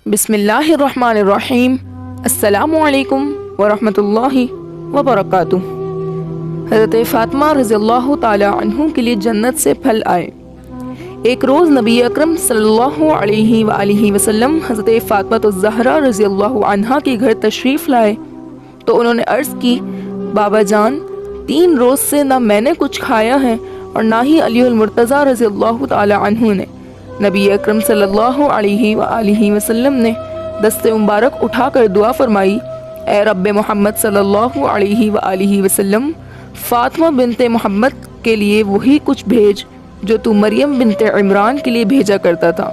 بسم اللہ الرحمن الرحیم۔ السلام علیکم ورحمۃ اللہ وبرکاتہ۔ حضرت فاطمہ رضی اللہ تعالی عنہ کے لیے جنت سے پھل آئے۔ ایک روز نبی اکرم صلی اللہ علیہ وآلہ وسلم حضرت فاطمہ الزہرا رضی اللہ عنہا کے گھر تشریف لائے تو انہوں نے عرض کی، بابا جان، 3 روز سے نہ میں نے کچھ کھایا ہے اور نہ ہی علی المرتضیٰ رضی اللہ تعالی عنہ نے۔ نبی اکرم صلی اللہ علیہ وآلہ وسلم نے دست مبارک اٹھا کر دعا فرمائی، اے رب محمد صلی اللہ علیہ وآلہ وسلم، فاطمہ بنت محمد کے لیے وہی کچھ بھیج جو تو مریم بنت عمران کے لیے بھیجا کرتا تھا۔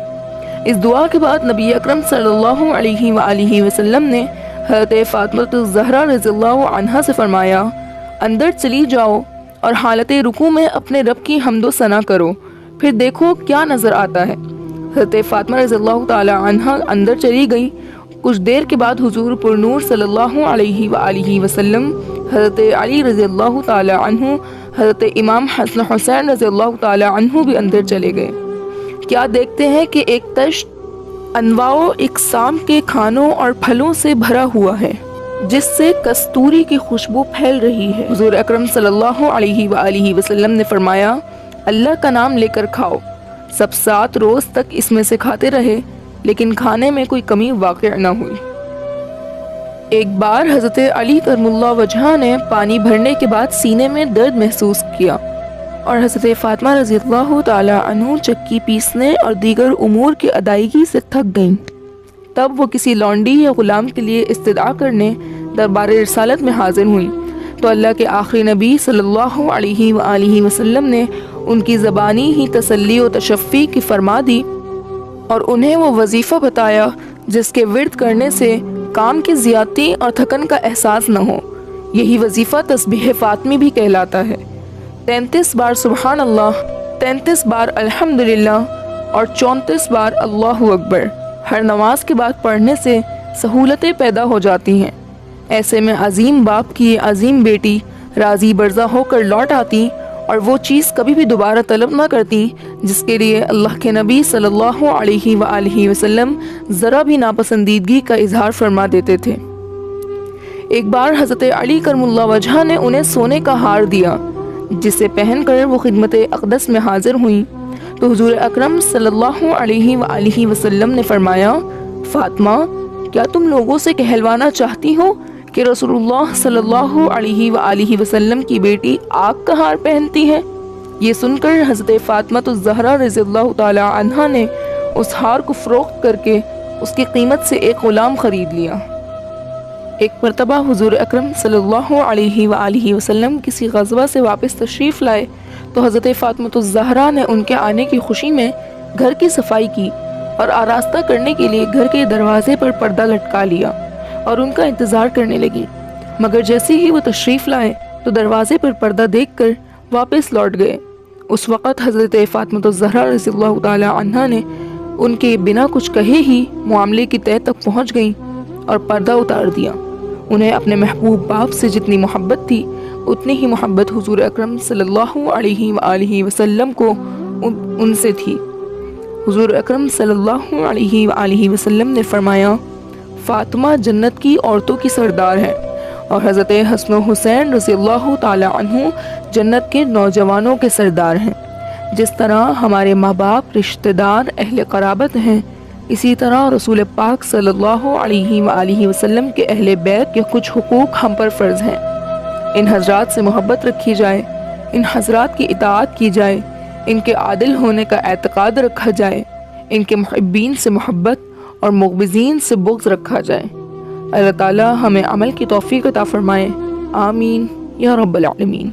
اس دعا کے بعد نبی اکرم صلی اللہ علیہ وآلہ وسلم نے حضرت فاطمہ الزہرا رضی اللہ عنہا سے فرمایا، اندر چلی جاؤ اور حالت رکوع میں اپنے رب کی حمد و ثنا کرو، پھر دیکھو کیا نظر آتا ہے۔ حضرت فاطمہ رضی اللہ تعالی عنہا اندر چلی گئی۔ کچھ دیر کے بعد حضور پر نور صلی اللہ علیہ وآلہ وسلم، حضرت علی رضی اللہ تعالی عنہ، حضرت امام حسن حسین رضی اللہ تعالی عنہ بھی اندر چلے گئے۔ کیا دیکھتے ہیں کہ ایک تشت انواع و اقسام کے کھانوں اور پھلوں سے بھرا ہوا ہے جس سے کستوری کی خوشبو پھیل رہی ہے۔ حضور اکرم صلی اللہ علیہ وآلہ وسلم نے فرمایا، اللہ کا نام لے کر کھاؤ۔ سب 7 روز تک اس میں سے کھاتے رہے لیکن کھانے میں کوئی کمی واقع نہ ہوئی۔ ایک بار حضرت علی کرم اللہ وجہہ نے پانی بھرنے کے بعد سینے میں درد محسوس کیا اور حضرت فاطمہ رضی اللہ تعالی عنہ چکی پیسنے اور دیگر امور کی ادائیگی سے تھک گئیں۔ تب وہ کسی لونڈی یا غلام کے لیے استدعا کرنے دربار رسالت میں حاضر ہوئیں تو اللہ کے آخری نبی صلی اللہ علیہ وآلہ وسلم نے ان کی زبانی ہی تسلی و تشفی کی فرما دی اور انہیں وہ وظیفہ بتایا جس کے ورد کرنے سے کام کی زیادتی اور تھکن کا احساس نہ ہو۔ یہی وظیفہ تسبیح فاطمی بھی کہلاتا ہے۔ 33 بار سبحان اللہ، 33 بار الحمدللہ اور 34 بار اللہ اکبر ہر نماز کے بعد پڑھنے سے سہولتیں پیدا ہو جاتی ہیں۔ ایسے میں عظیم باپ کی عظیم بیٹی راضی برضا ہو کر لوٹ آتی اور وہ چیز کبھی بھی دوبارہ طلب نہ کرتی جس کے لیے اللہ کے نبی صلی اللہ علیہ وآلہ وسلم ذرا بھی ناپسندیدگی کا اظہار فرما دیتے تھے۔ ایک بار حضرت علی کرم اللہ وجہہ نے انہیں سونے کا ہار دیا جسے پہن کر وہ خدمت اقدس میں حاضر ہوئیں تو حضور اکرم صلی اللہ علیہ وآلہ وسلم نے فرمایا، فاطمہ، کیا تم لوگوں سے کہلوانا چاہتی ہو کہ رسول اللہ صلی اللہ علیہ وآلہ وسلم کی بیٹی آگ کا ہار پہنتی ہے؟ یہ سن کر حضرت فاطمہ الزہرا رضی اللہ تعالی عنہا نے اس ہار کو فروخت کر کے اس کی قیمت سے ایک غلام خرید لیا۔ ایک مرتبہ حضور اکرم صلی اللہ علیہ وآلہ وسلم کسی غزوہ سے واپس تشریف لائے تو حضرت فاطمہ الزہرا نے ان کے آنے کی خوشی میں گھر کی صفائی کی اور آراستہ کرنے کے لیے گھر کے دروازے پر پردہ لٹکا لیا اور ان کا انتظار کرنے لگی، مگر جیسے ہی وہ تشریف لائے تو دروازے پر پردہ دیکھ کر واپس لوٹ گئے۔ اس وقت حضرت فاطمہ الزہرا رضی اللہ تعالی عنہا نے ان کے بنا کچھ کہے ہی معاملے کی تہہ تک پہنچ گئیں اور پردہ اتار دیا۔ انہیں اپنے محبوب باپ سے جتنی محبت تھی اتنی ہی محبت حضور اکرم صلی اللہ علیہ وآلہ وسلم کو ان سے تھی۔ حضور اکرم صلی اللہ علیہ وآلہ وسلم نے فرمایا، فاطمہ جنت کی عورتوں کی سردار ہے اور حضرت حسن و حسین رضی اللہ تعالی عنہ جنت کے نوجوانوں کے سردار ہیں۔ جس طرح ہمارے ماں باپ رشتہ دار اہل قرابت ہیں، اسی طرح رسول پاک صلی اللہ علیہ وآلہ وسلم کے اہل بیت کے کچھ حقوق ہم پر فرض ہیں۔ ان حضرات سے محبت رکھی جائے، ان حضرات کی اطاعت کی جائے، ان کے عادل ہونے کا اعتقاد رکھا جائے، ان کے محبین سے محبت اور مغبزین سے بغض رکھا جائے۔ اللہ تعالی ہمیں عمل کی توفیق عطا فرمائے، آمین یا رب العالمین۔